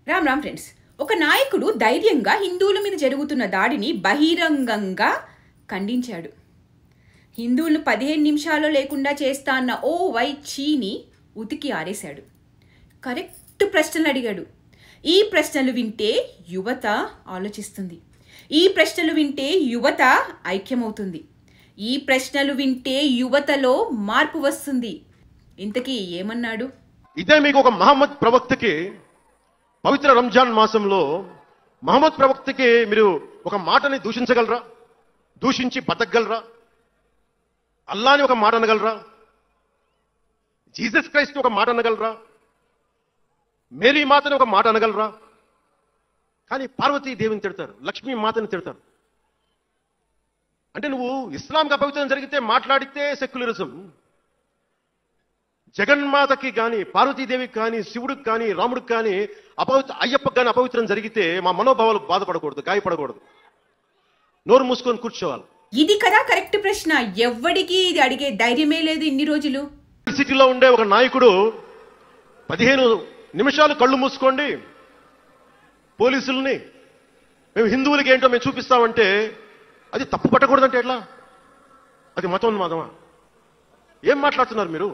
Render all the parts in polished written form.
Ram Ram friends, ఒక నాయకుడు ధైర్యంగా హిందువుల మీద జరుగుతున్న దాడిని బహిరంగంగా ఖండించాడు. హిందువులను 15 నిమిషాల్లో లేకుండా చేస్తా అన్న ఓ వై చీని ఉతికి ఆరేశాడు. కరెక్ట్ ప్రశ్నలు అడిగాడు. ఈ ప్రశ్నలు వింటే యువత ఆలోచిస్తుంది. ఈ ప్రశ్నలు వింటే యువత ఐక్యమవుతుంది. ఈ ప్రశ్నలు వింటే యువతలో మార్పు వస్తుంది. ఇంతకీ ఏమన్నాడు? ఇదే మీకు ఒక మహమ్మద్ ప్రవక్తకి పవిత్ర రంజాన్ మాసంలో మహమ్మద్ ప్రవక్తకి మీరు ఒక మాటని దూషించగలరా? దూషించి బతకగలరా? అల్లాని ఒక మాట అనగలరా? జీసస్ క్రైస్ట్ ఒక మాట అనగలరా? మేరీ మాతని ఒక మాట అనగలరా? కానీ పార్వతీ దేవిని తిడతారు, లక్ష్మీ మాతని తిడతారు. అంటే నువ్వు ఇస్లాంకి అపవిత్రం జరిగితే మాట్లాడితే సెక్యులరిజం, జగన్మాతకి కానీ పార్వతీదేవికి కానీ శివుడికి కానీ రాముడికి కానీ అయ్యప్పకి కానీ అపవిత్రం జరిగితే మా మనోభావాలు బాధపడకూడదు, గాయపడకూడదు, నోరు మూసుకొని కూర్చోవాలి. ఇది కదా కరెక్ట్ ప్రశ్న. ఎవ్వడికి ఇది అడిగే ధైర్యమే లేదు ఇన్ని రోజులు. సిటీలో ఉండే ఒక నాయకుడు 15 నిమిషాలు కళ్ళు మూసుకోండి, పోలీసుల్ని మేము హిందువులకి ఏంటో మేము చూపిస్తామంటే అది తప్పు పట్టకూడదంటే ఎట్లా? అది మతోన్మాదమా? ఏం మాట్లాడుతున్నారు మీరు?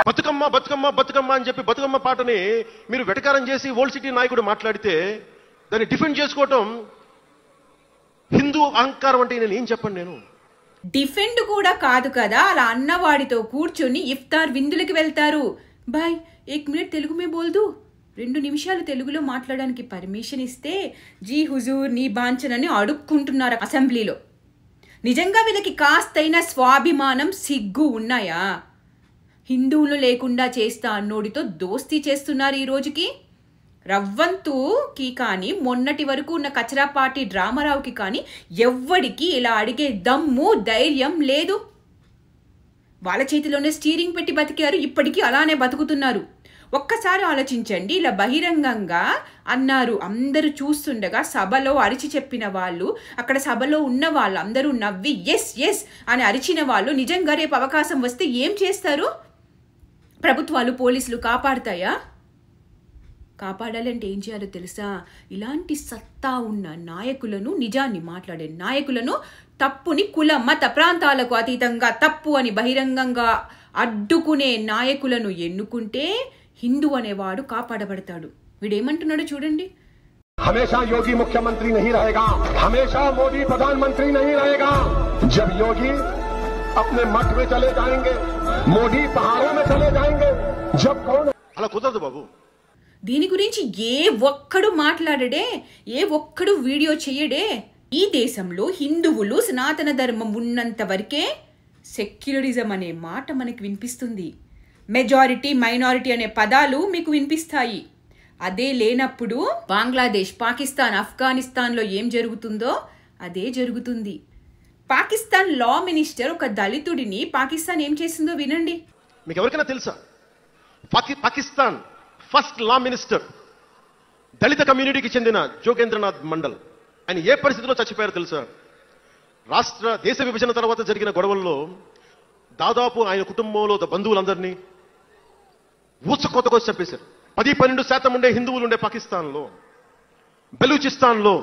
బతుకమ్మ బతుకమ్మ బతుకమ్మ అని చెప్పి బతుకమ్మ పాటని మీరు వెటకారం చేసి ఓల్డ్ సిటీ నాయకుడు మాట్లాడితే దాన్ని డిఫెండ్ చేసుకోవటం హిందూ అహంకారం అంటే నేను ఏం చెప్పండి? నేను డిఫెండ్ కూడా కాదు కదా, అలా అన్నవాడితో కూర్చొని ఇఫ్తార్ విందులకి వెళ్తారు. బాయ్ 1 మినిట్ తెలుగు మే బోల్దు, 2 నిమిషాలు తెలుగులో మాట్లాడడానికి పర్మిషన్ ఇస్తే జీ హుజూర్ నీ బాంచనని అడుక్కుంటున్నారు అసెంబ్లీలో. నిజంగా వీళ్ళకి కాస్తైనా స్వాభిమానం సిగ్గు ఉన్నాయా? హిందువులు లేకుండా చేస్తా అన్నోడితో దోస్తీ చేస్తున్నారు ఈ రోజుకి. రవ్వంతుకి కానీ మొన్నటి వరకు ఉన్న కచరా పార్టీ డ్రామారావుకి కానీ ఎవ్వడికి ఇలా అడిగే దమ్ము ధైర్యం లేదు. వాళ్ళ చేతిలోనే స్టీరింగ్ పెట్టి బతికారు, ఇప్పటికీ అలానే బతుకుతున్నారు. ఒక్కసారి ఆలోచించండి. ఇలా బహిరంగంగా అన్నారు, అందరూ చూస్తుండగా సభలో అరిచి చెప్పిన వాళ్ళు, అక్కడ సభలో ఉన్న వాళ్ళు అందరూ నవ్వి ఎస్ ఎస్ అని అరిచిన వాళ్ళు నిజంగా రేపు అవకాశం వస్తే ఏం చేస్తారు? ప్రభుత్వాలు పోలీసులు కాపాడుతాయా? కాపాడాలంటే ఏం చేయాలో తెలుసా? ఇలాంటి సత్తా ఉన్న నాయకులను, నిజాన్ని మాట్లాడే నాయకులను, తప్పుని కుల మత ప్రాంతాలకు అతీతంగా తప్పు అని బహిరంగంగా అడ్డుకునే నాయకులను ఎన్నుకుంటే హిందూ అనేవాడు కాపాడబడతాడు. వీడేమంటున్నాడో చూడండి. हमेशा योगी मुख्यमंत्री नहीं रहेगा, हमेशा मोदी प्रधानमंत्री नहीं रहेगा. जब योगी अपने मठ में चले जाएंगे, मोदी पहाड़ों में चले जाएंगे, जब कौन అలా కుదరదు బాబు. దీని గురించి ఏ ఒక్కడు మాట్లాడడే, ఏ ఒక్కడు వీడియో చేయడే. ఈ దేశంలో హిందువులు సనాతన ధర్మం ఉన్నంత వరకే సెక్యులరిజం అనే మాట మనకు వినిపిస్తుంది. మెజారిటీ మైనారిటీ అనే పదాలు మీకు వినిపిస్తాయి. అదే లేనప్పుడు బంగ్లాదేశ్, పాకిస్తాన్, ఆఫ్ఘనిస్తాన్లో ఏం జరుగుతుందో అదే జరుగుతుంది. పాకిస్తాన్ లా మినిస్టర్ ఒక దళితుడిని పాకిస్తాన్ ఏం చేసిందో వినండి. మీకు ఎవరికైనా తెలుసా? పాకిస్తాన్ ఫస్ట్ లా మినిస్టర్ దళిత కమ్యూనిటీకి చెందిన జోగేంద్రనాథ్ మండల్, ఆయన ఏ పరిస్థితిలో చచ్చిపోయారో తెలుసా? దేశ విభజన తర్వాత జరిగిన గొడవల్లో దాదాపు ఆయన కుటుంబంలో బంధువులందరినీ ఊచకోతకోసి చంపేశారు. 10-12% ఉండే హిందువులు ఉండే పాకిస్తాన్లో, బలూచిస్తాన్లో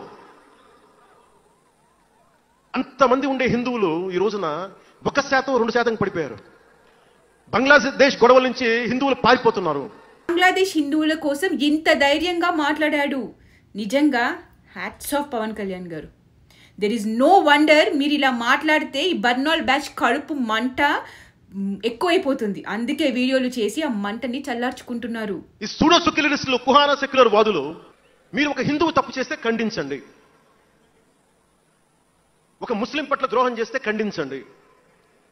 అంతమంది ఉండే హిందువులు ఈ రోజున 1%, 2% పడిపోయారు. బంగ్లాదేశ్ గొడవల నుంచి హిందువులు పారిపోతున్నారు. బంగ్లాదేశ్ హిందువుల కోసం ఇంత ధైర్యంగా మాట్లాడాడు. నిజంగా హ్యాట్స్ ఆఫ్ పవన్ కళ్యాణ్ గారు. దెర్ ఈజ్ నో వండర్ మీరు ఇలా మాట్లాడితే ఈ బర్నాల్ బ్యాచ్ కడుపు మంట ఎక్కువైపోతుంది. అందుకే వీడియోలు చేసి ఆ మంటని చల్లార్చుకుంటున్నారు. ఈ సూడో సెక్యులరిస్టులు, కుహానా సెక్యులర్ వాదులు, మీరు ఒక హిందువు తప్పు చేస్తే ఖండించండి, ఒక ముస్లిం పట్ల ద్రోహం చేస్తే ఖండించండి,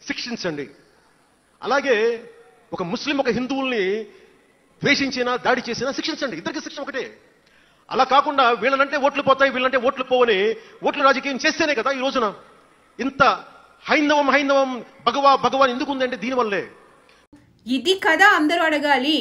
శిక్షించండి. అలాగే ఒక ముస్లిం ఒక హిందువుల్ని ద్వేషించినా దాడి చేసినా శిక్షించండి. ఇద్దరికి శిక్ష ఒకటే. అలా కాకుండా వీళ్ళనంటే ఓట్లు పోతాయి, వీళ్ళంటే ఓట్లు పోవని ఓట్ల రాజకీయం చేస్తేనే కదా ఈ రోజున ఇంత హైందవం భగవాన్ ఎందుకు ఉందంటే దీనివల్లే. ఇది కదా అందరూ అడగాలి.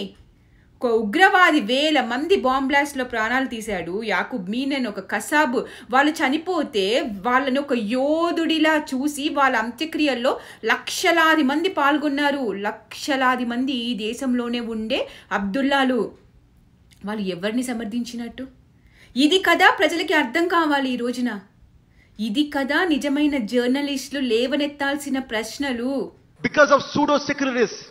ఒక ఉగ్రవాది 1000 మంది బాంబ్ బ్లాస్ట్లో ప్రాణాలు తీశాడు. యాకూబ్ మీన్ అని ఒక కసాబు. వాళ్ళు చనిపోతే వాళ్ళని ఒక యోధుడిలా చూసి వాళ్ళ అంత్యక్రియల్లో లక్షలాది మంది పాల్గొన్నారు. లక్షలాది మంది ఈ దేశంలోనే ఉండే అబ్దుల్లాలు. వాళ్ళు ఎవరిని సమర్థించినట్టు? ఇది కదా ప్రజలకి అర్థం కావాలి ఈ రోజున. ఇది కదా నిజమైన జర్నలిస్టులు లేవనెత్తాల్సిన ప్రశ్నలు. Because of pseudo secularist.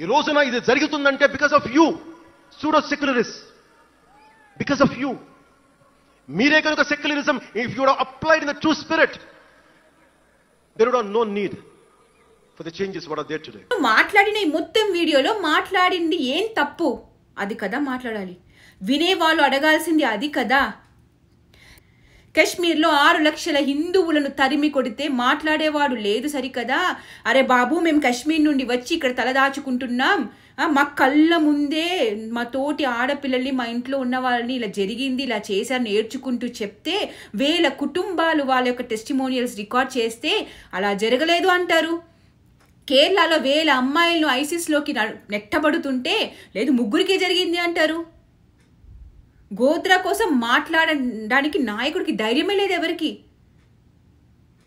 ఈ రోజున ఇది జరుగుతుందంటే because of you pseudo secularist. Because of you. మీరే కనుక secularism if you applied in the true spirit there would no need for the changes what are there today. మాట్లాడిన ఈ మొత్తం వీడియోలో మాట్లాడింది ఏం తప్పు? అది కదా మాట్లాడాలి. వినేవాళ్ళు అడగాల్సింది అది కదా. కశ్మీర్లో 6 లక్షల హిందువులను తరిమి కొడితే మాట్లాడేవాడు లేదు సరికదా. అరే బాబు, మేము కశ్మీర్ నుండి వచ్చి ఇక్కడ తలదాచుకుంటున్నాం, మా కళ్ళ ముందే మా తోటి ఆడపిల్లల్ని, మా ఇంట్లో ఉన్న వాళ్ళని ఇలా జరిగింది, ఇలా చేశారు నేర్చుకుంటూ చెప్తే 1000 కుటుంబాలు వాళ్ళ యొక్క టెస్టిమోనియల్స్ రికార్డ్ చేస్తే అలా జరగలేదు అంటారు. కేరళలో 1000 అమ్మాయిలను ఐసిస్లోకి నెట్టబడుతుంటే లేదు 3కే జరిగింది అంటారు. గోత్రా కోసం మాట్లాడడానికి నాయకుడికి ధైర్యమే లేదు ఎవరికి.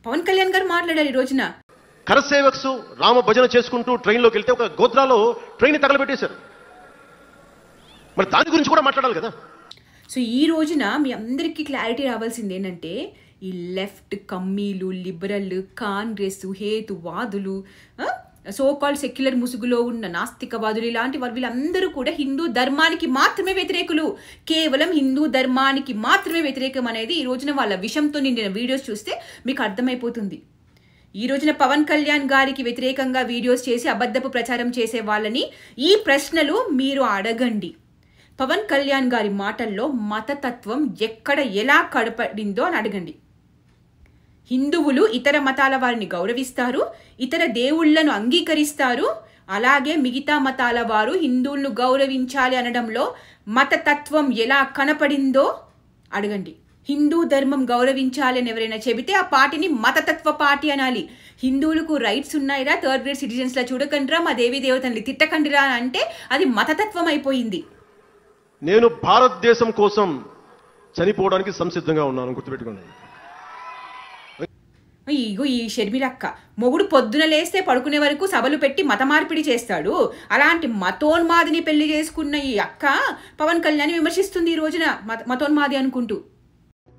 పవన్ కళ్యాణ్ గారు మాట్లాడారు ఈ రోజున. కరసేవక్స్ రామ భజన చేసుకుంటూ ట్రైన్లోకి వెళ్తే ఒక గోత్రాలో ట్రైన్ తగలబెట్టేశారు. మరి దాని గురించి కూడా మాట్లాడాలి కదా. సో ఈ రోజున మీ అందరికీ క్లారిటీ రావాల్సింది ఏంటంటే, ఈ లెఫ్ట్ కమ్మీలు, లిబరల్, కాంగ్రెస్, హేతువాదులు, సో కాల్డ్ సెక్యులర్ ముసుగులో ఉన్న నాస్తికవాదులు, ఇలాంటి వాళ్ళు వీళ్ళందరూ కూడా హిందూ ధర్మానికి మాత్రమే వ్యతిరేకులు. కేవలం హిందూ ధర్మానికి మాత్రమే వ్యతిరేకం అనేది ఈ రోజున వాళ్ళ విషంతో నిండిన వీడియోస్ చూస్తే మీకు అర్థమైపోతుంది. ఈ రోజున పవన్ కళ్యాణ్ గారికి వ్యతిరేకంగా వీడియోస్ చేసి అబద్ధపు ప్రచారం చేసే వాళ్ళని ఈ ప్రశ్నలు మీరు అడగండి. పవన్ కళ్యాణ్ గారి మాటల్లో మతతత్వం ఎక్కడ ఎలా కడపడిందో అని అడగండి. హిందువులు ఇతర మతాల వారిని గౌరవిస్తారు, ఇతర దేవుళ్లను అంగీకరిస్తారు. అలాగే మిగతా మతాల వారు హిందువులను గౌరవించాలి అనడంలో మతతత్వం ఎలా కనపడిందో అడగండి. హిందూ ధర్మం గౌరవించాలి అని ఎవరైనా చెబితే ఆ పార్టీని మతతత్వ పార్టీ అనాలి. హిందువులకు రైట్స్ ఉన్నాయిరా, 3rd గ్రేడ్ సిటిజన్స్లా చూడకండిరా, మా దేవీ దేవతల్ని తిట్టకండిరా అంటే అది మతతత్వం అయిపోయింది. నేను భారతదేశం కోసం చనిపోవడానికి సంసిద్ధంగా ఉన్నాను, గుర్తుపెట్టుకోండి. ఇగో ఈ షర్మిలక్క మొగుడు పొద్దున లేస్తే పడుకునే వరకు సభలు పెట్టి మత మార్పిడి చేస్తాడు. అలాంటి మతోన్మాదిని పెళ్లి చేసుకున్న ఈ అక్క పవన్ కళ్యాణ్ విమర్శిస్తుంది ఈ రోజున మతోన్మాది అనుకుంటూ.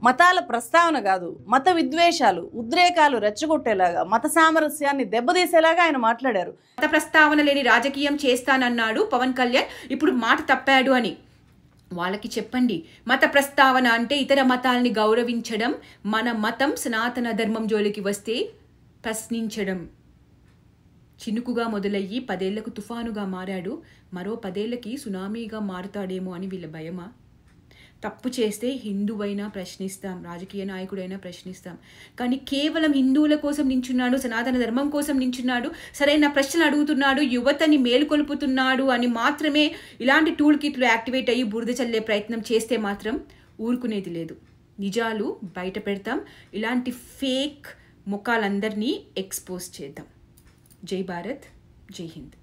మతాల ప్రస్తావన కాదు, మత విద్వేషాలు, ఉద్రేకాలు రెచ్చగొట్టేలాగా, మత సామరస్యాన్ని దెబ్బతీసేలాగా ఆయన మాట్లాడారు. మత ప్రస్తావన లేని రాజకీయం చేస్తానన్నాడు పవన్ కళ్యాణ్, ఇప్పుడు మాట తప్పాడు అని వాళ్ళకి చెప్పండి. మత ప్రస్తావన అంటే ఇతర మతాల్ని గౌరవించడం. మన మతం సనాతన ధర్మం జోలికి వస్తే ప్రశ్నించడం. చినుకుగా మొదలయ్యి 10 ఏళ్లకు తుఫానుగా మారాడు, మరో 10 ఏళ్లకి సునామీగా మారుతాడేమో అని వీళ్ళ భయమా? తప్పు చేస్తే హిందువైనా ప్రశ్నిస్తాం, రాజకీయ నాయకుడైనా ప్రశ్నిస్తాం. కానీ కేవలం హిందువుల కోసం నించున్నాడు, సనాతన ధర్మం కోసం నించున్నాడు, సరైన ప్రశ్నలు అడుగుతున్నాడు, యువతని మేలుకొల్పుతున్నాడు అని మాత్రమే ఇలాంటి టూల్ కిట్లు యాక్టివేట్ అయ్యి బురద చల్లే ప్రయత్నం చేస్తే మాత్రం ఊరుకునేది లేదు. నిజాలు బయట పెడతాం. ఇలాంటి ఫేక్ ముఖాలందరినీ ఎక్స్పోజ్ చేద్దాం. జై భారత్, జై హింద్.